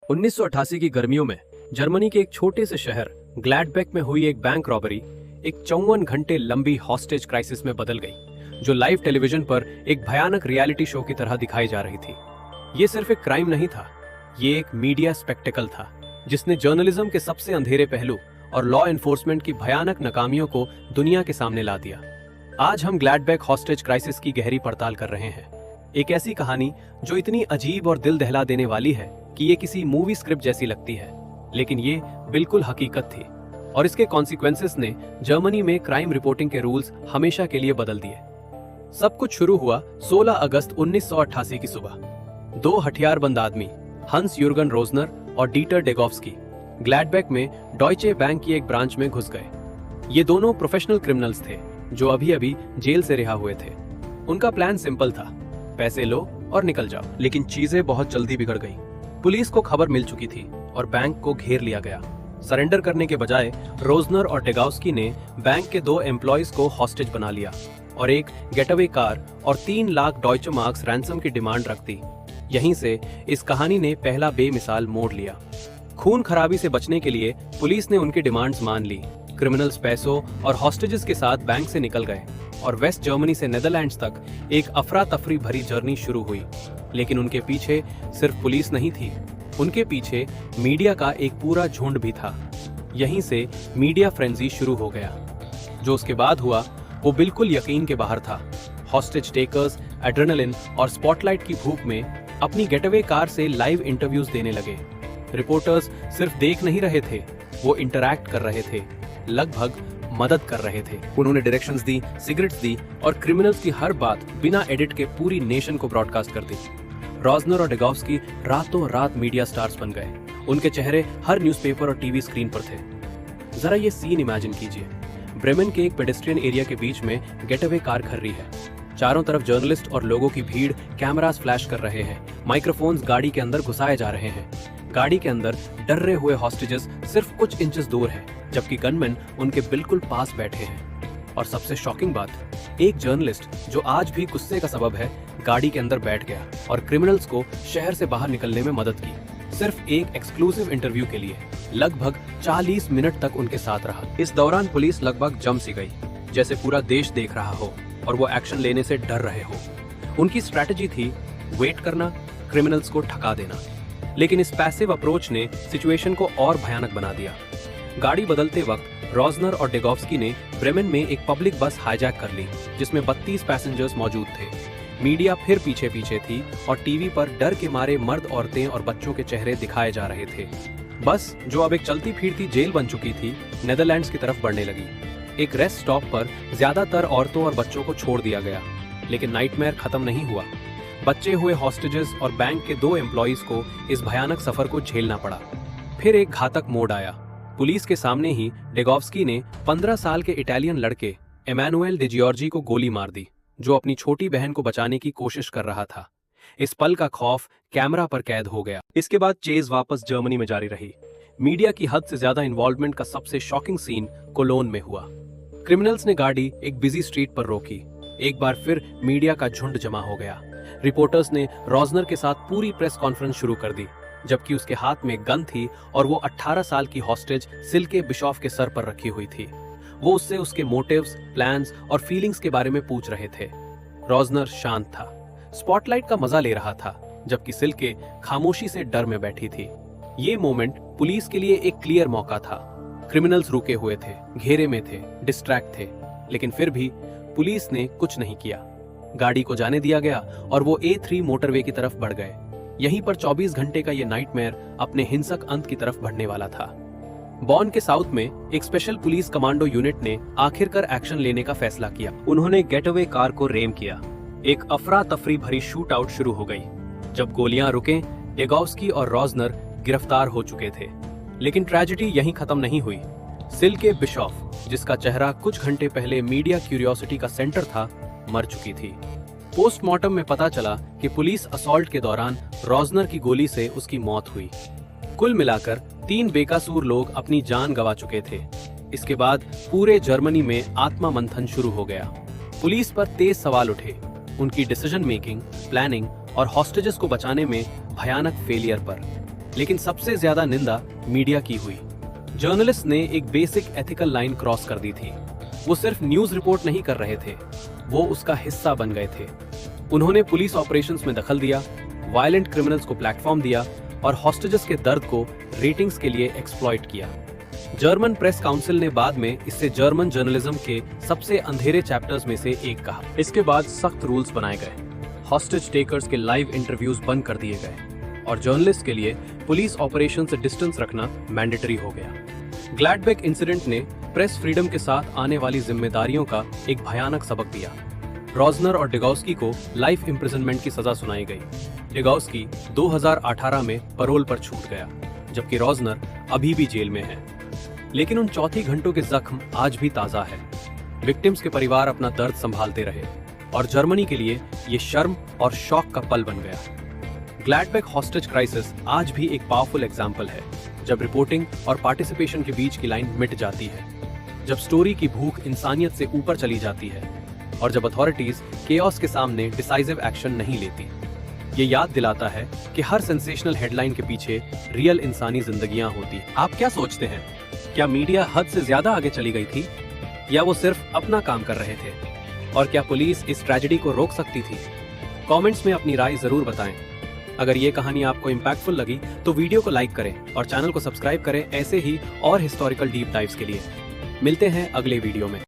1988 की गर्मियों में जर्मनी के एक छोटे से शहर ग्लैडबेक में हुई एक बैंक रॉबरी एक 54 घंटे लंबी हॉस्टेज क्राइसिस में बदल गई, जो लाइव टेलीविजन पर एक भयानक रियलिटी शो की तरह दिखाई जा रही थी। ये सिर्फ एक क्राइम नहीं था, ये एक मीडिया स्पेक्टेकल था जिसने जर्नलिज्म के सबसे अंधेरे पहलू और लॉ एनफोर्समेंट की भयानक नाकामियों को दुनिया के सामने ला दिया। आज हम ग्लैडबेक हॉस्टेज क्राइसिस की गहरी पड़ताल कर रहे हैं। एक ऐसी कहानी जो इतनी अजीब और दिल दहला देने वाली है कि ये किसी मूवी स्क्रिप्ट जैसी लगती है, लेकिन ये बिल्कुल हकीकत थी और इसके कॉन्सिक्वेंसेस ने जर्मनी में क्राइम रिपोर्टिंग के रूल्स हमेशा के लिए बदल दिए। सब कुछ शुरू हुआ 16 अगस्त 1988 की सुबह। दो हथियारबंद आदमी हंस यूर्गन रोजनर और डीटर डेगोव्स्की ग्लैडबेक में डॉयचे बैंक की एक ब्रांच में घुस गए। ये दोनों प्रोफेशनल क्रिमिनल्स थे जो अभी अभी जेल से रिहा हुए थे। उनका प्लान सिंपल था, पैसे लो और निकल जाओ। लेकिन चीजें बहुत जल्दी बिगड़ गई। पुलिस को खबर मिल चुकी थी और बैंक को घेर लिया गया। सरेंडर करने के बजाय रोजनर और डेगाउस्की ने बैंक के 2 एम्प्लॉयज को हॉस्टेज बना लिया और एक गेटअवे कार और 3 लाख डॉयचे मार्क्स रैंसम की डिमांड रख दी। यहीं से इस कहानी ने पहला बेमिसाल मोड़ लिया। खून खराबी से बचने के लिए पुलिस ने उनकी डिमांड्स मान ली। क्रिमिनल्स पैसों और हॉस्टेजेस के साथ बैंक से निकल गए और वेस्ट जर्मनी से नेदरलैंड्स तक एक अफरा तफरी भरी जर्नी शुरू हुई। लेकिन उनके पीछे सिर्फ पुलिस नहीं थी, उनके पीछे मीडिया का एक पूरा झुंड भी था। यहीं से मीडिया फ्रेंजी शुरू हो गया। जो उसके बाद हुआ वो बिल्कुल यकीन के बाहर था। हॉस्टेज टेकर्स एड्रेनलिन और स्पॉटलाइट की भूख में अपनी गेटअवे कार से लाइव इंटरव्यूज देने लगे। रिपोर्टर्स सिर्फ देख नहीं रहे थे, वो इंटरैक्ट कर रहे थे, लगभग मदद कर रहे थे। उन्होंने डायरेक्शंस दी, सिगरेट्स दी और क्रिमिनल्स की हर बात बिना एडिट के पूरी नेशन को ब्रॉडकास्ट कर दी। रोजनर और डेगाउस्की रातों रात मीडिया स्टार्स बन गए। उनके चेहरे हर न्यूज़पेपर और टीवी स्क्रीन पर थे। जरा ये सीन इमेजिन कीजिए। ब्रेमेन के एक पेडेस्ट्रियन एरिया के बीच में गेटअवे कार खड़ रही है। चारों तरफ जर्नलिस्ट और लोगों की भीड़ कैमरास फ्लैश कर रहे हैं। माइक्रोफोन्स गाड़ी के अंदर घुसाए जा रहे हैं। गाड़ी के अंदर डर्रे हुए हॉस्टेजेस सिर्फ कुछ इंचेस दूर हैं, जबकि गनमैन उनके बिल्कुल पास बैठे हैं। और सबसे शॉकिंग बात, एक जर्नलिस्ट जो आज भी गुस्से का सबब है, गाड़ी के अंदर बैठ गया और क्रिमिनल्स को शहर से बाहर निकलने में मदद की। सिर्फ एक एक्सक्लूसिव इंटरव्यू के लिए लगभग 40 मिनट तक उनके साथ रहा। इस दौरान पुलिस लगभग जम सी गई, जैसे पूरा देश देख रहा हो और वो एक्शन लेने से डर रहे हो। उनकी स्ट्रैटेजी थी वेट करना, क्रिमिनल्स को ठगा देना। लेकिन इस पैसिव अप्रोच ने सिचुएशन को और भयानक बना दिया। गाड़ी बदलते वक्त रोजनर और डेगोव्स्की ने ब्रेमेन में एक पब्लिक बस हाईजैक कर ली, जिसमें 32 पैसेंजर्स मौजूद थे। मीडिया फिर पीछे पीछे थी और टीवी पर डर के मारे मर्द, औरतें और बच्चों के चेहरे दिखाए जा रहे थे। बस, जो अब एक चलती फिरती जेल बन चुकी थी, नेदरलैंड्स की तरफ बढ़ने लगी। एक रेस्ट स्टॉप पर ज्यादातर औरतों और बच्चों को छोड़ दिया गया, लेकिन नाइटमेयर खत्म नहीं हुआ। बचे हुए हॉस्टेजेस और बैंक के 2 एम्प्लॉयज को इस भयानक सफर को झेलना पड़ा। फिर एक घातक मोड़ आया। पुलिस के सामने ही डेगोव्स्की ने 15 साल के इटालियन लड़के एमैनुएल डी जियोर्जी को गोली मार दी, जो अपनी छोटी बहन को बचाने की कोशिश कर रहा था। इस पल का खौफ कैमरा पर कैद हो गया। इसके बाद चेज वापस जर्मनी में जारी रही। मीडिया की हद से ज्यादा इन्वॉल्वमेंट का सबसे शॉकिंग सीन कोलोन में हुआ। क्रिमिनल्स ने गाड़ी एक बिजी स्ट्रीट पर रोकी। एक बार फिर मीडिया का झुंड जमा हो गया। रिपोर्टर्स ने रोजनर के साथ पूरी प्रेस कॉन्फ्रेंस शुरू कर दी, जबकि उसके हाथ में गन थी और वो 18 साल की हॉस्टेज सिल्के बिशॉफ के सर पर रखी हुई थी। वो उससे उसके मोटिव्स, प्लान्स और फीलिंग्स के बारे में पूछ रहे थे। रोजनर शांत था, स्पॉटलाइट का मजा ले रहा था, जबकि सिल्के खामोशी से डर में बैठी थी। ये मोमेंट पुलिस के लिए एक क्लियर मौका था। क्रिमिनल्स रुके हुए थे, घेरे में थे, डिस्ट्रैक्ट थे, लेकिन फिर भी पुलिस ने कुछ नहीं किया। गाड़ी को जाने दिया गया और वो A3 मोटरवे की तरफ बढ़ गए। यहीं पर 24 घंटे का ये नाइटमेयर अपने हिंसक अंत की तरफ बढ़ने वाला था। बॉन के साउथ में एक स्पेशल पुलिस कमांडो यूनिट ने आखिरकार एक्शन लेने का फैसला किया। उन्होंने गेटअवे कार को रेम किया। एक अफरा तफरी भरी शूट आउट शुरू हो गई। जब गोलियां रुके, डेगाउस्की और रोजनर गिरफ्तार हो चुके थे। लेकिन ट्रेजेडी यहीं खत्म नहीं हुई। सिल्के बिशॉफ, जिसका चेहरा कुछ घंटे पहले मीडिया क्यूरियोसिटी का सेंटर था, मर चुकी थी। पोस्टमार्टम में पता चला कि पुलिस असॉल्ट के दौरान रोजनर की गोली से उसकी मौत हुई। कुल मिलाकर 3 बेकसूर लोग अपनी जान गंवा चुके थे। इसके बाद पूरे जर्मनी में आत्मा मंथन शुरू हो गया। पुलिस पर तेज सवाल उठे, उनकी डिसीजन मेकिंग, प्लानिंग और हॉस्टेजेस को बचाने में भयानक फेलियर पर। लेकिन सबसे ज्यादा निंदा मीडिया की हुई। जर्नलिस्ट ने एक बेसिक एथिकल लाइन क्रॉस कर दी थी। वो सिर्फ न्यूज रिपोर्ट नहीं कर रहे थे, वो उसका हिस्सा बन गए थे। उन्होंने पुलिस ऑपरेशंस में दखल दिया, वायलेंट क्रिमिनल्स को प्लेटफॉर्म दिया और हॉस्टेजेस के दर्द को रेटिंग्स के लिए एक्सप्लॉइट किया। जर्मन प्रेस काउंसिल ने बाद में इसे जर्मन जर्नलिज्म के सबसे अंधेरे चैप्टर्स में से एक कहा। इसके बाद सख्त रूल्स बनाए गए, हॉस्टेज टेकर्स के लाइव इंटरव्यूज बंद कर दिए गए और जर्नलिस्ट के लिए पुलिस ऑपरेशन से डिस्टेंस रखना मैंडेटरी हो गया। ग्लैडबेक इंसिडेंट ने प्रेस फ्रीडम के साथ आने वाली जिम्मेदारियों का एक भयानक सबक दिया। रोजनर और डेगाउस्की को लाइफ इम्प्रिजनमेंट की सजा सुनाई गई। डेगाउस्की 2018 में पैरोल पर छूट गया, जबकि रोजनर अभी भी जेल में है। लेकिन उन चौथी घंटों के जख्म आज भी ताजा है। विक्टिम्स के परिवार अपना दर्द संभालते रहे और जर्मनी के लिए ये शर्म और शौक का पल बन गया। ग्लैडबेक हॉस्टेज क्राइसिस आज भी एक पावरफुल एग्जाम्पल है, जब रिपोर्टिंग और पार्टिसिपेशन के बीच की लाइन मिट जाती है, जब स्टोरी की भूख इंसानियत से ऊपर चली जाती है और जब अथॉरिटीज केओस के सामने डिसाइसिव एक्शन नहीं लेती। ये याद दिलाता है कि हर सेंसेशनल हेडलाइन के पीछे रियल इंसानी जिंदगियां होती। आप क्या सोचते हैं? क्या मीडिया हद से ज्यादा आगे चली गई थी या वो सिर्फ अपना काम कर रहे थे? और क्या पुलिस इस ट्रेजेडी को रोक सकती थी? कमेंट्स में अपनी राय जरूर बताएं। अगर ये कहानी आपको इम्पैक्टफुल लगी तो वीडियो को लाइक करें और चैनल को सब्सक्राइब करें ऐसे ही और हिस्टोरिकल डीप डाइव्स के लिए। मिलते हैं अगले वीडियो में।